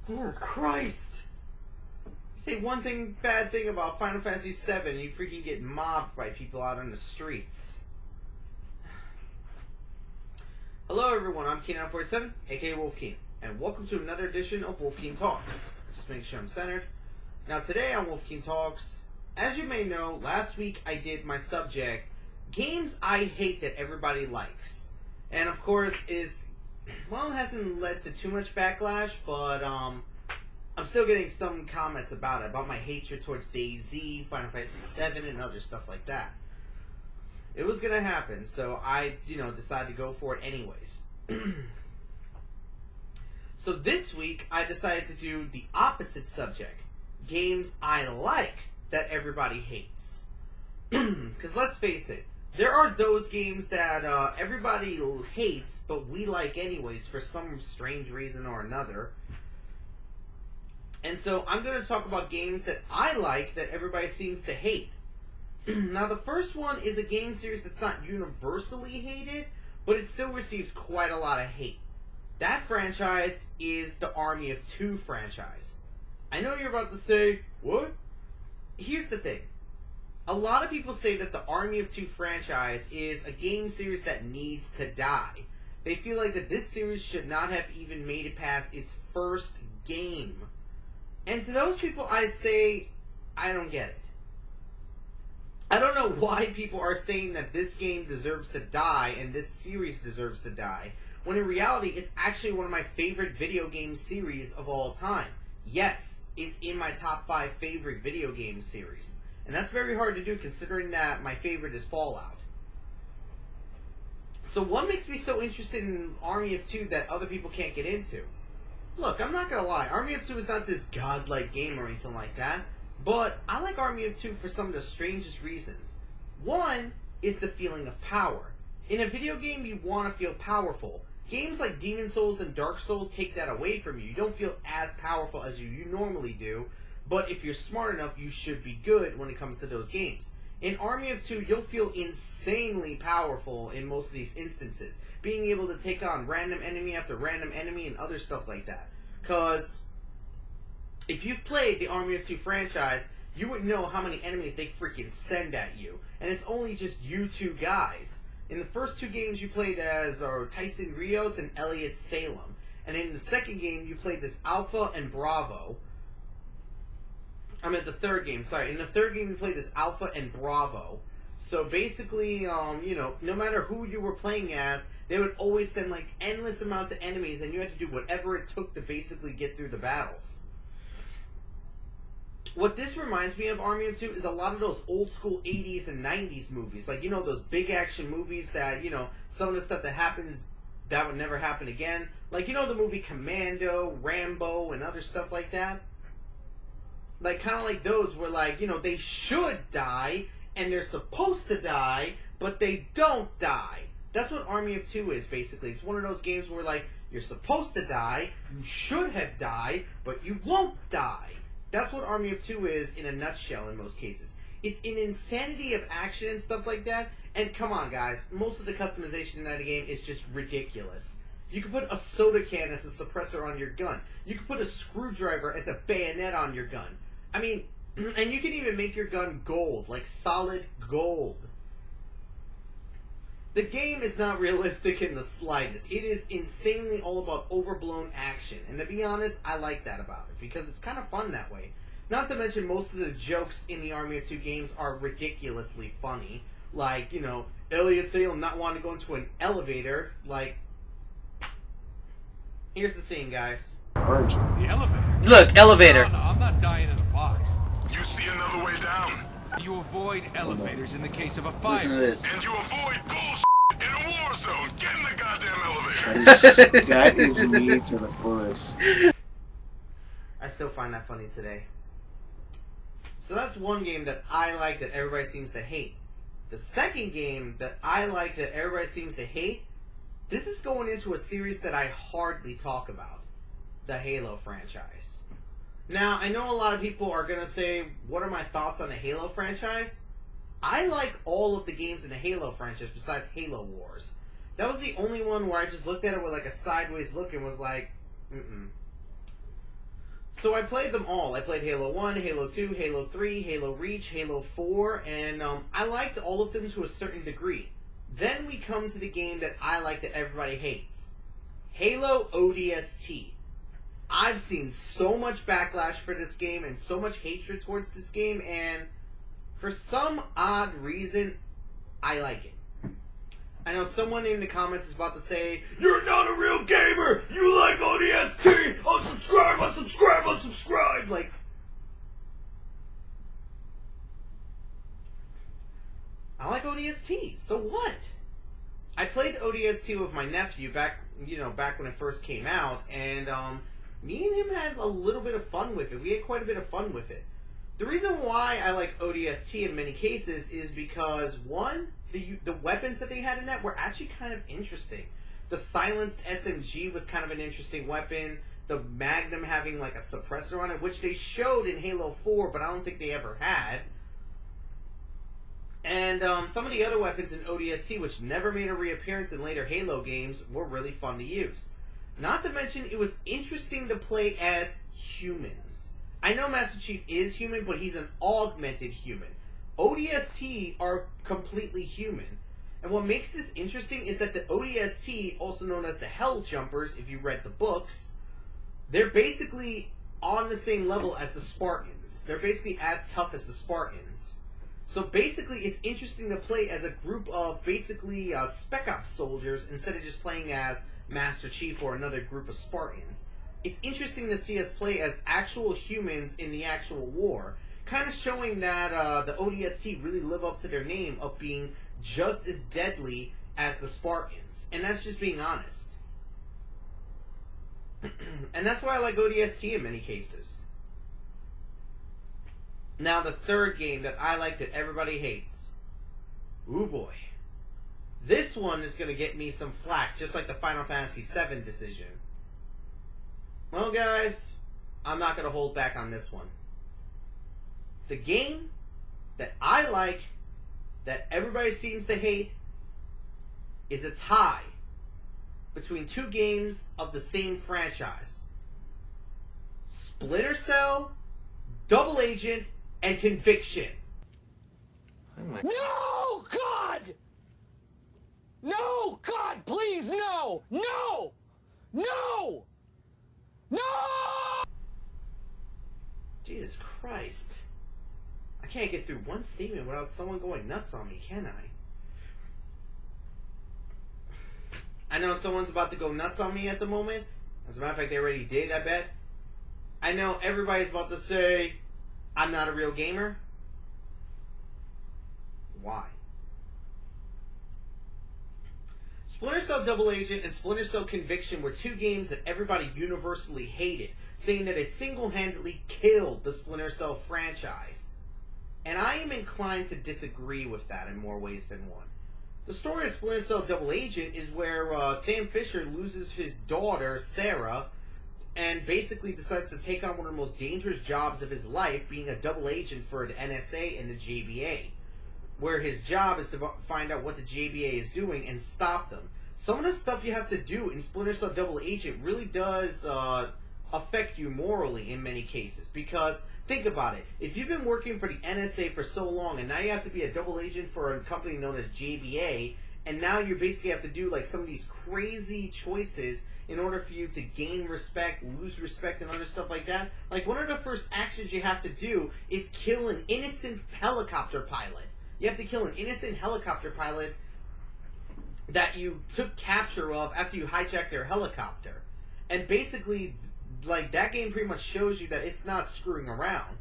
Jesus Christ! You say one bad thing about Final Fantasy VII, and you freaking get mobbed by people out on the streets. Hello everyone, I'm Keen947, aka Wolfkeen, and welcome to another edition of Wolfkeen Talks. Just making sure I'm centered. Now today on Wolfkeen Talks, as you may know, last week I did my subject, games I hate that everybody likes. And of course it hasn't led to too much backlash, but I'm still getting some comments about it, about my hatred towards DayZ, Final Fantasy VII, and other stuff like that. It was gonna happen, so I, decided to go for it anyways. So this week, I decided to do the opposite subject. Games I like that everybody hates. Because let's face it, there are those games that everybody hates, but we like anyways for some strange reason or another. And so I'm going to talk about games that I like that everybody seems to hate. Now the first one is a game series that's not universally hated, but it still receives quite a lot of hate. That franchise is the Army of Two franchise. I know you're about to say, what? Here's the thing. A lot of people say that the Army of Two franchise is a game series that needs to die. They feel like that this series should not have even made it past its first game. And to those people I say, I don't get it. I don't know why people are saying that this game deserves to die and this series deserves to die, when in reality it's actually one of my favorite video game series of all time. Yes, it's in my top 5 favorite video game series. And that's very hard to do considering that my favorite is Fallout. So what makes me so interested in Army of Two that other people can't get into? Look, I'm not gonna lie, Army of Two is not this godlike game or anything like that. But I like Army of Two for some of the strangest reasons. One is the feeling of power. In a video game, you want to feel powerful. Games like Demon Souls and Dark Souls take that away from you. You don't feel as powerful as you normally do, but if you're smart enough, you should be good when it comes to those games. In Army of Two, you'll feel insanely powerful in most of these instances, being able to take on random enemy after random enemy and other stuff like that. Because if you've played the Army of Two franchise, you would know how many enemies they freaking send at you. And it's only just you two guys. In the first 2 games you played as Tyson Rios and Elliot Salem. And in the second game you played as Alpha and Bravo. I'm at the third game, sorry. In the third game you played as Alpha and Bravo. So basically, no matter who you were playing as, they would always send like endless amounts of enemies and you had to do whatever it took to basically get through the battles. What this reminds me of Army of Two is a lot of those old school 80s and 90s movies. Like, those big action movies that, some of the stuff that happens that would never happen again. Like, the movie Commando, Rambo, and other stuff like that. Like, kind of like those where, like, they should die, and they're supposed to die, but they don't die. That's what Army of Two is, basically. It's one of those games where, like, you're supposed to die, you should have died, but you won't die. That's what Army of Two is in a nutshell in most cases. It's an insanity of action and stuff like that. And come on, guys, most of the customization in that game is just ridiculous. You can put a soda can as a suppressor on your gun. You can put a screwdriver as a bayonet on your gun. I mean, and you can even make your gun gold, like solid gold. The game is not realistic in the slightest. It is insanely all about overblown action. And to be honest, I like that about it, because it's kind of fun that way. Not to mention most of the jokes in the Army of Two games are ridiculously funny. Like, Elliot Salem not wanting to go into an elevator. Like, here's the scene, guys. The elevator? Look, elevator. No, I'm not dying in a box. You see another way down. You avoid elevators in the case of a fire. Listen to this. And you avoid bullshit in a war zone. Get in the goddamn elevator. That is me to the fullest. I still find that funny today. So that's one game that I like that everybody seems to hate. The second game that I like that everybody seems to hate, this is going into a series that I hardly talk about. The Halo franchise. Now, I know a lot of people are going to say, what are my thoughts on the Halo franchise? I like all of the games in the Halo franchise besides Halo Wars. That was the only one where I just looked at it with like a sideways look and was like, So I played them all. I played Halo 1, Halo 2, Halo 3, Halo Reach, Halo 4, and I liked all of them to a certain degree. Then we come to the game that I like that everybody hates. Halo ODST. I've seen so much backlash for this game and so much hatred towards this game, and for some odd reason, I like it. I know someone in the comments is about to say, "You're not a real gamer! You like ODST! Unsubscribe, unsubscribe, unsubscribe!" Like, I like ODST, so what? I played ODST with my nephew back when it first came out, and me and him had a little bit of fun with it. We had quite a bit of fun with it. The reason why I like ODST in many cases is because, one, the weapons that they had in that were actually kind of interesting. The silenced SMG was kind of an interesting weapon. The Magnum having like a suppressor on it, which they showed in Halo 4, but I don't think they ever had. And some of the other weapons in ODST, which never made a reappearance in later Halo games, were really fun to use. Not to mention, it was interesting to play as humans. I know Master Chief is human, but he's an augmented human. ODST are completely human. And what makes this interesting is that the ODST, also known as the Hell Jumpers, if you read the books, they're basically on the same level as the Spartans. They're basically as tough as the Spartans. So basically, it's interesting to play as a group of basically Spec Ops soldiers instead of just playing as Master Chief or another group of Spartans. It's interesting to see us play as actual humans in the actual war, kind of showing that the ODST really live up to their name of being just as deadly as the Spartans. And that's just being honest. And that's why I like ODST in many cases. Now, the third game that I like that everybody hates. Ooh boy. This one is going to get me some flack, just like the Final Fantasy VII decision. Well, guys, I'm not going to hold back on this one. The game that I like, that everybody seems to hate, is a tie between two games of the same franchise. Splinter Double Agent, and Conviction. No, God! No, God, please, no! No! No! No! Jesus Christ. I can't get through one statement without someone going nuts on me, can I? I know someone's about to go nuts on me at the moment. As a matter of fact, they already did, I bet. I know everybody's about to say, I'm not a real gamer. Why? Splinter Cell Double Agent and Splinter Cell Conviction were two games that everybody universally hated, saying that it single-handedly killed the Splinter Cell franchise. And I am inclined to disagree with that in more ways than one. The story of Splinter Cell Double Agent is where Sam Fisher loses his daughter, Sarah, and basically decides to take on one of the most dangerous jobs of his life, being a double agent for the NSA and the JBA, where his job is to find out what the JBA is doing and stop them. Some of the stuff you have to do in Splinter Cell Double Agent really does affect you morally in many cases, because think about it. If you've been working for the NSA for so long, and now you have to be a double agent for a company known as JBA, and now you basically have to do like some of these crazy choices in order for you to gain respect, lose respect, and other stuff like that. Like, one of the first actions you have to do is kill an innocent helicopter pilot. You have to kill an innocent helicopter pilot that you took capture of after you hijacked their helicopter. And basically, like, that game pretty much shows you that it's not screwing around.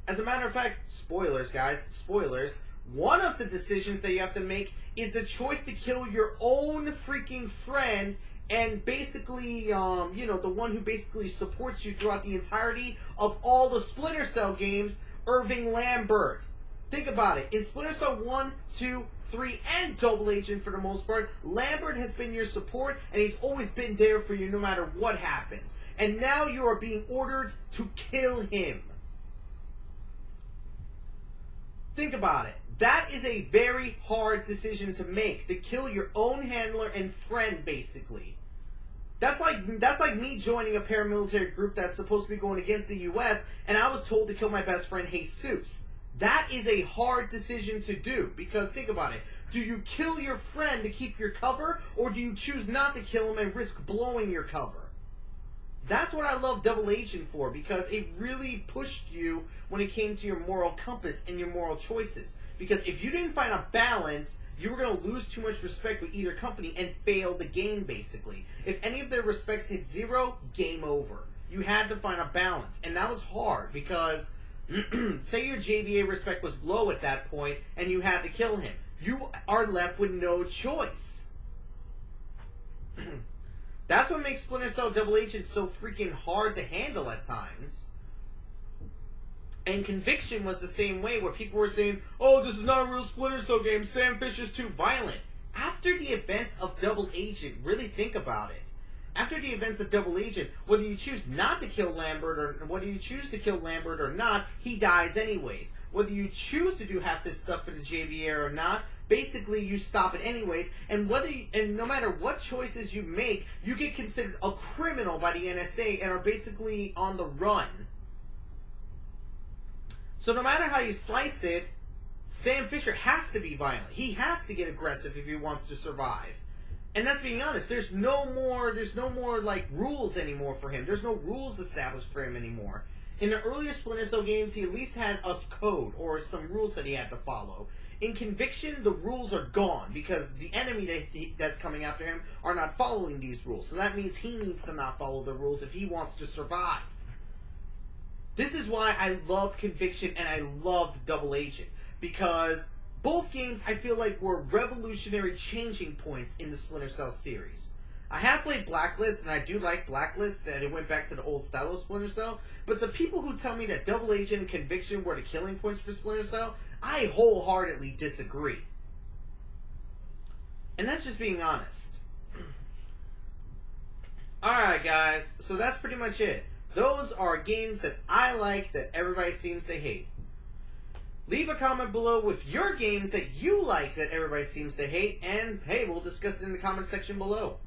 As a matter of fact, spoilers, guys, spoilers, one of the decisions that you have to make is the choice to kill your own freaking friend, and basically, the one who basically supports you throughout the entirety of all the Splinter Cell games, Irving Lambert. Think about it. In Splinter Cell 1, 2, 3, and Double Agent for the most part, Lambert has been your support, and he's always been there for you no matter what happens. And now you are being ordered to kill him. Think about it. That is a very hard decision to make, to kill your own handler and friend, basically. That's like me joining a paramilitary group that's supposed to be going against the U.S. and I was told to kill my best friend Jesus. That is a hard decision to do, because think about it. Do you kill your friend to keep your cover, or do you choose not to kill him and risk blowing your cover? That's what I love Double Agent for, because it really pushed you when it came to your moral compass and your moral choices. Because if you didn't find a balance, you were going to lose too much respect with either company and fail the game, basically. If any of their respects hit 0, game over. You had to find a balance, and that was hard, because say your JVA respect was low at that point, and you had to kill him. You are left with no choice. That's what makes Splinter Cell Double Agent so freaking hard to handle at times. And Conviction was the same way, where people were saying, oh, this is not a real Splinter Cell game, Sam Fisher's too violent. After the events of Double Agent, really think about it. After the events of Double Agent, whether you choose not to kill Lambert, or whether you choose to kill Lambert or not, he dies anyways. Whether you choose to do half this stuff for the JVA or not, basically you stop it anyways. And no matter what choices you make, you get considered a criminal by the NSA and are basically on the run. So no matter how you slice it, Sam Fisher has to be violent. He has to get aggressive if he wants to survive. And that's being honest. There's no more like rules anymore for him. There's no rules established for him anymore. In the earlier Splinter Cell games, he at least had a code or some rules that he had to follow. In Conviction, the rules are gone because the enemy that's coming after him are not following these rules. So that means he needs to not follow the rules if he wants to survive. This is why I loved Conviction and I loved Double Agent, because both games, I feel like, were revolutionary changing points in the Splinter Cell series. I have played Blacklist, and I do like Blacklist, that it went back to the old style of Splinter Cell, but to people who tell me that Double Agent and Conviction were the killing points for Splinter Cell, I wholeheartedly disagree. And that's just being honest. Alright guys, so that's pretty much it. Those are games that I like that everybody seems to hate. Leave a comment below with your games that you like that everybody seems to hate, and hey, we'll discuss it in the comment section below.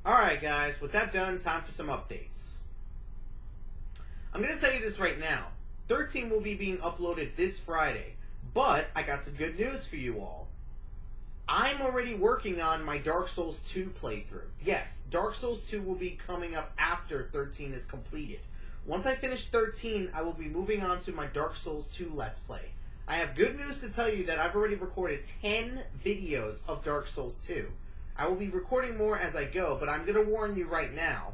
Alright guys, with that done, time for some updates. I'm going to tell you this right now. 13 will be being uploaded this Friday, but I got some good news for you all. I'm already working on my Dark Souls 2 playthrough. Yes, Dark Souls 2 will be coming up after 13 is completed. Once I finish 13, I will be moving on to my Dark Souls 2 Let's Play. I have good news to tell you that I've already recorded 10 videos of Dark Souls 2. I will be recording more as I go, but I'm going to warn you right now.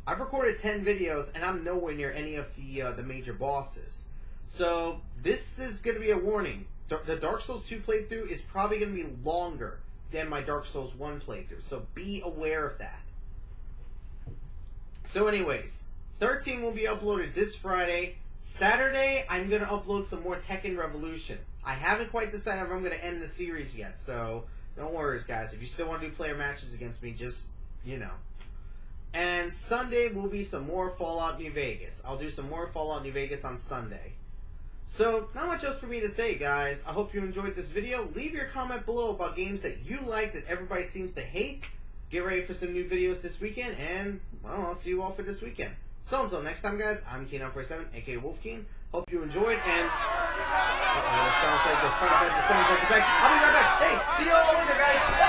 I've recorded 10 videos, and I'm nowhere near any of the major bosses. So, this is going to be a warning. The Dark Souls 2 playthrough is probably going to be longer than my Dark Souls 1 playthrough, so be aware of that. So anyways, 13 will be uploaded this Friday. Saturday, I'm going to upload some more Tekken Revolution. I haven't quite decided if I'm going to end the series yet, so don't worry, guys. If you still want to do player matches against me, just, you know. And Sunday will be some more Fallout New Vegas. I'll do some more Fallout New Vegas on Sunday. So, not much else for me to say, guys. I hope you enjoyed this video. Leave your comment below about games that you like that everybody seems to hate. Get ready for some new videos this weekend, and, well, I'll see you all for this weekend. So, until next time, guys, I'm Keen947, aka Wolfkeen. Hope you enjoyed, and... sounds like the front of the back. I'll be right back. Hey, see you all later, guys.